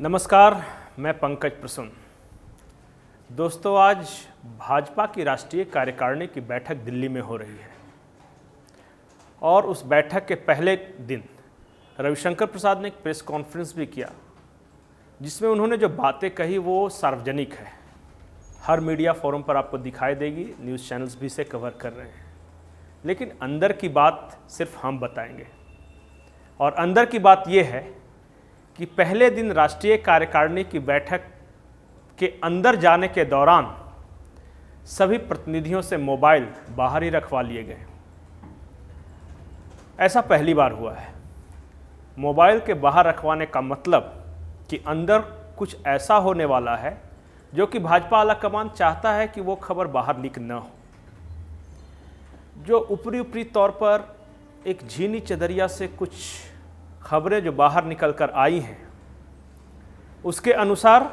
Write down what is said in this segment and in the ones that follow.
नमस्कार, मैं पंकज प्रसून। दोस्तों, आज भाजपा की राष्ट्रीय कार्यकारिणी की बैठक दिल्ली में हो रही है और उस बैठक के पहले दिन रविशंकर प्रसाद ने एक प्रेस कॉन्फ्रेंस भी किया जिसमें उन्होंने जो बातें कही वो सार्वजनिक है, हर मीडिया फोरम पर आपको दिखाई देगी, न्यूज़ चैनल्स भी इसे कवर कर रहे हैं। लेकिन अंदर की बात सिर्फ हम बताएंगे और अंदर की बात ये है कि पहले दिन राष्ट्रीय कार्यकारिणी की बैठक के अंदर जाने के दौरान सभी प्रतिनिधियों से मोबाइल बाहर ही रखवा लिए गए। ऐसा पहली बार हुआ है। मोबाइल के बाहर रखवाने का मतलब कि अंदर कुछ ऐसा होने वाला है जो कि भाजपा आलाकमान चाहता है कि वो खबर बाहर लीक न हो। जो ऊपरी तौर पर एक झीनी चदरिया से कुछ खबरें जो बाहर निकल कर आई हैं, उसके अनुसार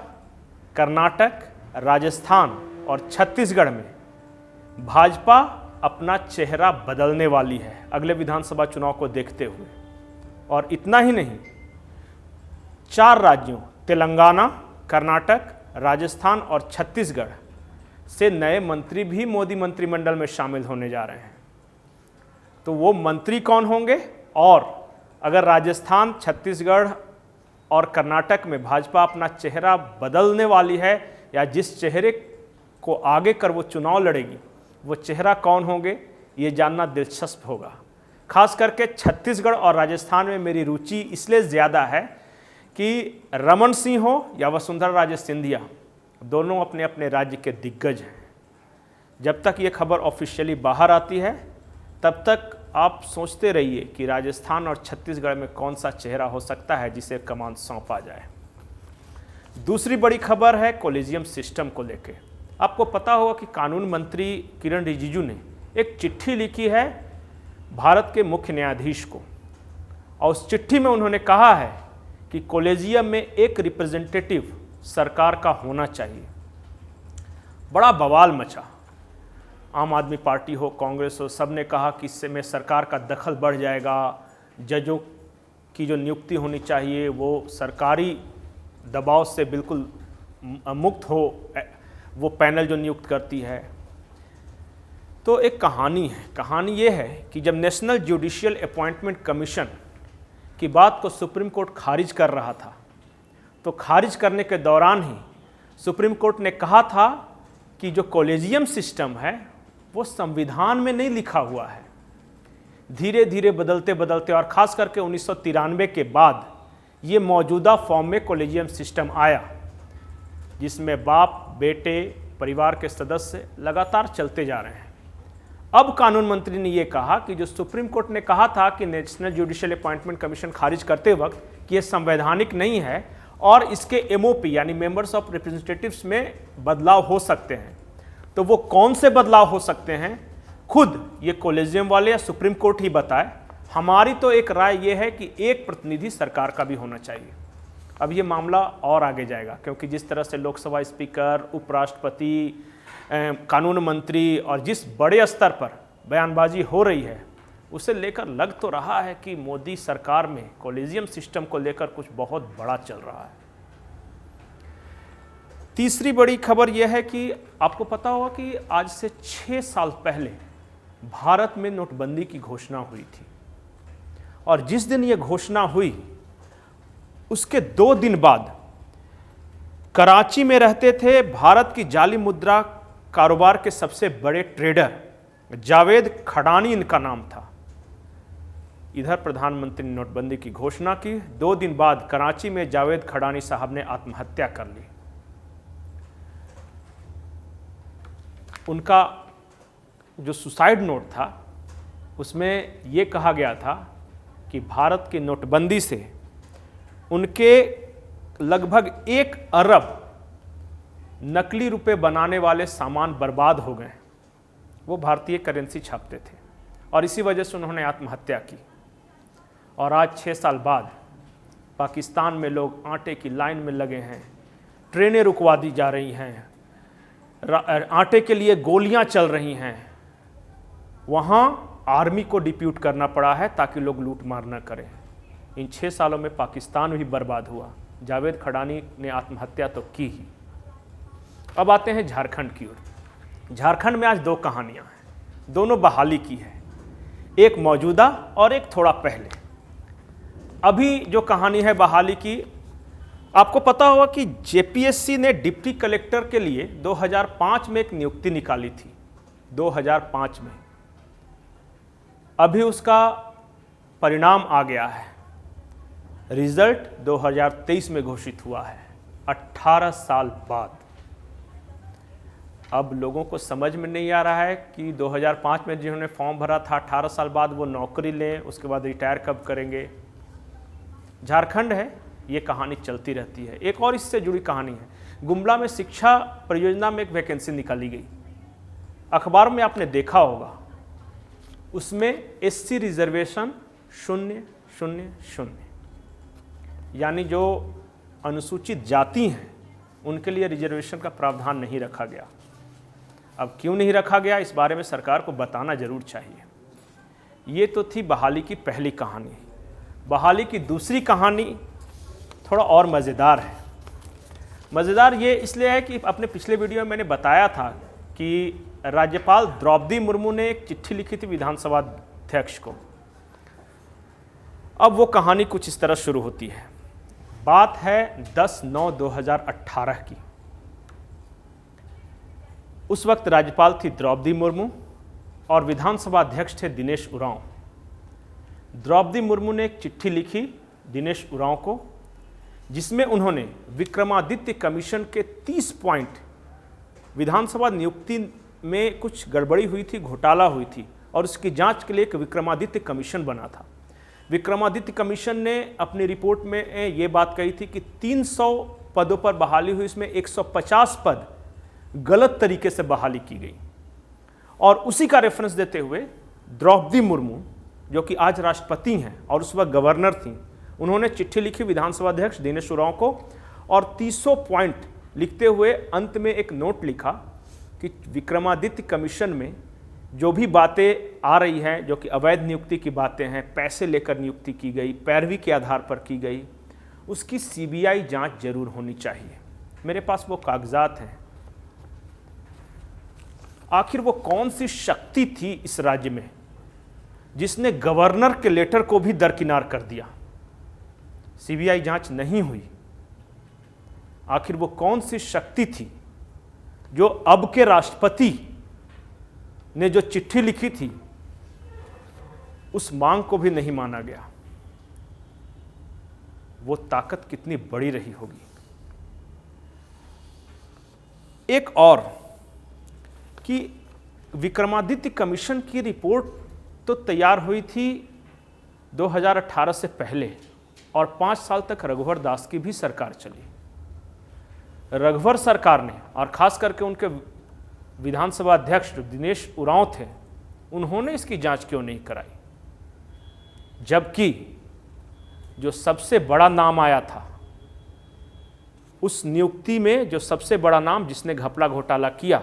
कर्नाटक, राजस्थान और छत्तीसगढ़ में भाजपा अपना चेहरा बदलने वाली है अगले विधानसभा चुनाव को देखते हुए। और इतना ही नहीं, 4 राज्यों तेलंगाना, कर्नाटक, राजस्थान और छत्तीसगढ़ से नए मंत्री भी मोदी मंत्रिमंडल में शामिल होने जा रहे हैं। तो वो मंत्री कौन होंगे, और अगर राजस्थान, छत्तीसगढ़ और कर्नाटक में भाजपा अपना चेहरा बदलने वाली है या जिस चेहरे को आगे कर वो चुनाव लड़ेगी वो चेहरा कौन होंगे, ये जानना दिलचस्प होगा। खास करके छत्तीसगढ़ और राजस्थान में मेरी रुचि इसलिए ज़्यादा है कि रमन सिंह हो या वसुंधरा राजे सिंधिया, दोनों अपने अपने राज्य के दिग्गज हैं। जब तक ये खबर ऑफिशियली बाहर आती है तब तक आप सोचते रहिए कि राजस्थान और छत्तीसगढ़ में कौन सा चेहरा हो सकता है जिसे कमान सौंपा जाए। दूसरी बड़ी खबर है कॉलेजियम सिस्टम को लेकर। आपको पता होगा कि कानून मंत्री किरण रिजिजू ने एक चिट्ठी लिखी है भारत के मुख्य न्यायाधीश को, और उस चिट्ठी में उन्होंने कहा है कि कॉलेजियम में एक रिप्रेजेंटेटिव सरकार का होना चाहिए। बड़ा बवाल मचा। आम आदमी पार्टी हो, कांग्रेस हो, सब ने कहा कि इससे में सरकार का दखल बढ़ जाएगा, जजों की जो नियुक्ति होनी चाहिए वो सरकारी दबाव से बिल्कुल मुक्त हो, वो पैनल जो नियुक्त करती है। तो एक कहानी है। कहानी ये है कि जब नेशनल जुडिशियल अपॉइंटमेंट कमीशन की बात को सुप्रीम कोर्ट खारिज कर रहा था, तो खारिज करने के दौरान ही सुप्रीम कोर्ट ने कहा था कि जो कॉलेजियम सिस्टम है वो संविधान में नहीं लिखा हुआ है। धीरे धीरे बदलते बदलते और ख़ास करके 1993 के बाद ये मौजूदा फॉर्म में कॉलेजियम सिस्टम आया, जिसमें बाप, बेटे, परिवार के सदस्य लगातार चलते जा रहे हैं। अब कानून मंत्री ने ये कहा कि जो सुप्रीम कोर्ट ने कहा था कि नेशनल जुडिशियल अपॉइंटमेंट कमीशन खारिज करते वक्त कि ये संवैधानिक नहीं है और इसके एमओपी यानी मेंबर्स ऑफ रिप्रेजेंटेटिव्स में बदलाव हो सकते हैं, तो वो कौन से बदलाव हो सकते हैं खुद ये कॉलेजियम वाले या सुप्रीम कोर्ट ही बताए। हमारी तो एक राय ये है कि एक प्रतिनिधि सरकार का भी होना चाहिए। अब ये मामला और आगे जाएगा, क्योंकि जिस तरह से लोकसभा स्पीकर, उपराष्ट्रपति, कानून मंत्री और जिस बड़े स्तर पर बयानबाजी हो रही है, उसे लेकर लग तो रहा है कि मोदी सरकार में कॉलेजियम सिस्टम को लेकर कुछ बहुत बड़ा चल रहा है। तीसरी बड़ी खबर यह है कि आपको पता होगा कि आज से 6 साल पहले भारत में नोटबंदी की घोषणा हुई थी, और जिस दिन यह घोषणा हुई उसके 2 दिन बाद कराची में रहते थे भारत की जाली मुद्रा कारोबार के सबसे बड़े ट्रेडर जावेद खड़ानी, इनका नाम था। इधर प्रधानमंत्री ने नोटबंदी की घोषणा की, 2 दिन बाद कराची में जावेद खड़ानी साहब ने आत्महत्या कर ली। उनका जो सुसाइड नोट था उसमें ये कहा गया था कि भारत की नोटबंदी से उनके लगभग 1 अरब नकली रुपए बनाने वाले सामान बर्बाद हो गए। वो भारतीय करेंसी छापते थे और इसी वजह से उन्होंने आत्महत्या की। और आज 6 साल बाद पाकिस्तान में लोग आटे की लाइन में लगे हैं, ट्रेनें रुकवा दी जा रही हैं, आटे के लिए गोलियां चल रही हैं। वहाँ आर्मी को डिप्यूट करना पड़ा है ताकि लोग लूट मार न करें। इन 6 सालों में पाकिस्तान भी बर्बाद हुआ, जावेद खड़ानी ने आत्महत्या तो की ही। अब आते हैं झारखंड की ओर। झारखंड में आज दो कहानियां हैं, दोनों बहाली की है, एक मौजूदा और एक थोड़ा पहले। अभी जो कहानी है बहाली की, आपको पता होगा कि जेपीएससी ने डिप्टी कलेक्टर के लिए 2005 में एक नियुक्ति निकाली थी, 2005 में। अभी उसका परिणाम आ गया है, रिजल्ट 2023 में घोषित हुआ है, 18 साल बाद। अब लोगों को समझ में नहीं आ रहा है कि 2005 में जिन्होंने फॉर्म भरा था 18 साल बाद वो नौकरी लें, उसके बाद रिटायर कब करेंगे। झारखंड है, ये कहानी चलती रहती है। एक और इससे जुड़ी कहानी है, गुमला में शिक्षा परियोजना में एक वैकेंसी निकाली गई, अखबार में आपने देखा होगा, उसमें एससी रिजर्वेशन 000, यानी जो अनुसूचित जाति हैं उनके लिए रिजर्वेशन का प्रावधान नहीं रखा गया। अब क्यों नहीं रखा गया, इस बारे में सरकार को बताना जरूर चाहिए। ये तो थी बहाली की पहली कहानी। बहाली की दूसरी कहानी थोड़ा और मज़ेदार है। मज़ेदार ये इसलिए है कि अपने पिछले वीडियो में मैंने बताया था कि राज्यपाल द्रौपदी मुर्मू ने एक चिट्ठी लिखी थी विधानसभा अध्यक्ष को। अब वो कहानी कुछ इस तरह शुरू होती है। बात है 10/9/2018 की। उस वक्त राज्यपाल थी द्रौपदी मुर्मू और विधानसभा अध्यक्ष थे दिनेश उरांव। द्रौपदी मुर्मू ने एक चिट्ठी लिखी दिनेश उरांव को, जिसमें उन्होंने विक्रमादित्य कमीशन के 30 पॉइंट, विधानसभा नियुक्ति में कुछ गड़बड़ी हुई थी, घोटाला हुई थी, और उसकी जांच के लिए एक विक्रमादित्य कमीशन बना था। विक्रमादित्य कमीशन ने अपनी रिपोर्ट में ये बात कही थी कि 300 पदों पर बहाली हुई, इसमें 150 पद गलत तरीके से बहाली की गई। और उसी का रेफरेंस देते हुए द्रौपदी मुर्मू, जो कि आज राष्ट्रपति हैं और उस वक्त गवर्नर थी, उन्होंने चिट्ठी लिखी विधानसभा अध्यक्ष दिनेश उरांव को और 300 पॉइंट लिखते हुए अंत में एक नोट लिखा कि विक्रमादित्य कमीशन में जो भी बातें आ रही हैं, जो कि अवैध नियुक्ति की बातें हैं, पैसे लेकर नियुक्ति की गई, पैरवी के आधार पर की गई, उसकी सीबीआई जांच जरूर होनी चाहिए। मेरे पास वो कागजात हैं। आखिर वो कौन सी शक्ति थी इस राज्य में जिसने गवर्नर के लेटर को भी दरकिनार कर दिया? सीबीआई जांच नहीं हुई। आखिर वो कौन सी शक्ति थी जो अब के राष्ट्रपति ने जो चिट्ठी लिखी थी उस मांग को भी नहीं माना गया? वो ताकत कितनी बड़ी रही होगी। एक और कि विक्रमादित्य कमीशन की रिपोर्ट तो तैयार हुई थी 2018 से पहले, और 5 साल तक रघुवर दास की भी सरकार चली। रघुवर सरकार ने, और खास करके उनके विधानसभा अध्यक्ष दिनेश उरांव थे, उन्होंने इसकी जांच क्यों नहीं कराई? जबकि जो सबसे बड़ा नाम आया था उस नियुक्ति में, जो सबसे बड़ा नाम जिसने घपला घोटाला किया,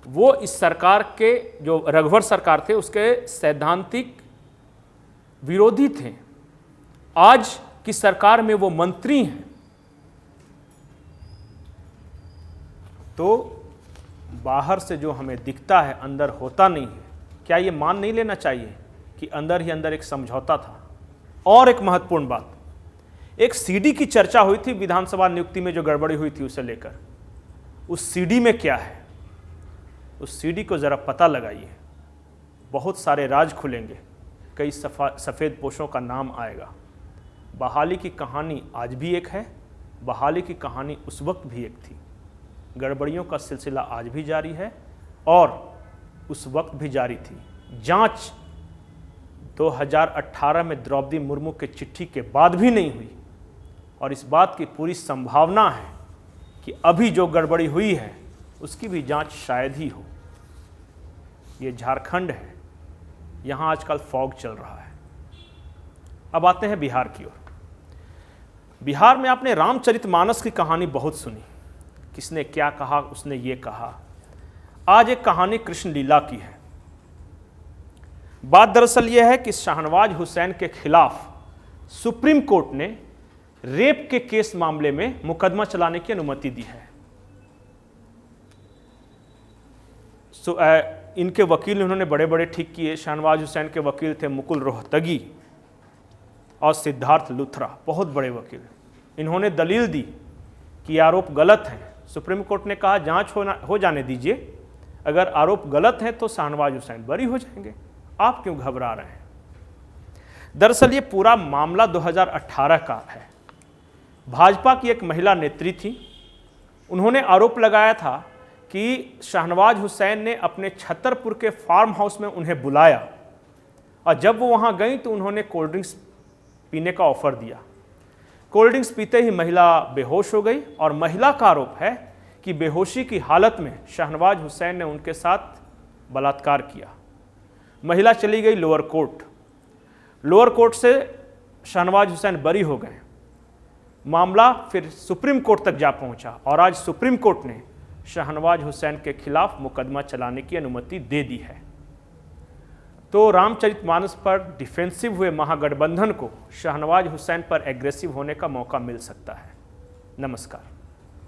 वो इस सरकार के, जो रघुवर सरकार थे, उसके सैद्धांतिक विरोधी थे। आज की सरकार में वो मंत्री हैं। तो बाहर से जो हमें दिखता है अंदर होता नहीं है। क्या ये मान नहीं लेना चाहिए कि अंदर ही अंदर एक समझौता था? और एक महत्वपूर्ण बात, एक सीडी की चर्चा हुई थी विधानसभा नियुक्ति में, जो गड़बड़ी हुई थी उसे लेकर। उस सीडी में क्या है, उस सीडी को जरा पता लगाइए। बहुत सारे राज खुलेंगे, कई सफ़ेद पोशों का नाम आएगा। बहाली की कहानी आज भी एक है, बहाली की कहानी उस वक्त भी एक थी। गड़बड़ियों का सिलसिला आज भी जारी है और उस वक्त भी जारी थी। जांच 2018 में द्रौपदी मुर्मू के चिट्ठी के बाद भी नहीं हुई, और इस बात की पूरी संभावना है कि अभी जो गड़बड़ी हुई है उसकी भी जांच शायद ही हो। ये झारखंड है, यहाँ आजकल फॉग चल रहा है। अब आते हैं बिहार की ओर। बिहार में आपने रामचरितमानस की कहानी बहुत सुनी, किसने क्या कहा, उसने ये कहा। आज एक कहानी कृष्ण लीला की है। बात दरअसल यह है कि शाहनवाज हुसैन के खिलाफ सुप्रीम कोर्ट ने रेप के केस मामले में मुकदमा चलाने की अनुमति दी है। इनके वकील उन्होंने बड़े बड़े ठीक किए। शाहनवाज हुसैन के वकील थे मुकुल रोहतगी और सिद्धार्थ लुथरा, बहुत बड़े वकील। इन्होंने दलील दी कि आरोप गलत हैं। सुप्रीम कोर्ट ने कहा जांच हो जाने दीजिए, अगर आरोप गलत है तो शाहनवाज हुसैन बरी हो जाएंगे, आप क्यों घबरा रहे हैं। दरअसल ये पूरा मामला 2018 का है। भाजपा की एक महिला नेत्री थी, उन्होंने आरोप लगाया था कि शाहनवाज हुसैन ने अपने छतरपुर के फार्म हाउस में उन्हें बुलाया और जब वो वहाँ गई तो उन्होंने कोल्ड ड्रिंक्स पीने का ऑफर दिया। कोल्ड ड्रिंक्स पीते ही महिला बेहोश हो गई और महिला का आरोप है कि बेहोशी की हालत में शाहनवाज हुसैन ने उनके साथ बलात्कार किया। महिला चली गई लोअर कोर्ट। लोअर कोर्ट से शाहनवाज हुसैन बरी हो गए। मामला फिर सुप्रीम कोर्ट तक जा पहुंचा और आज सुप्रीम कोर्ट ने शाहनवाज हुसैन के खिलाफ मुकदमा चलाने की अनुमति दे दी है। तो रामचरितमानस पर डिफेंसिव हुए महागठबंधन को शाहनवाज हुसैन पर एग्रेसिव होने का मौका मिल सकता है। नमस्कार।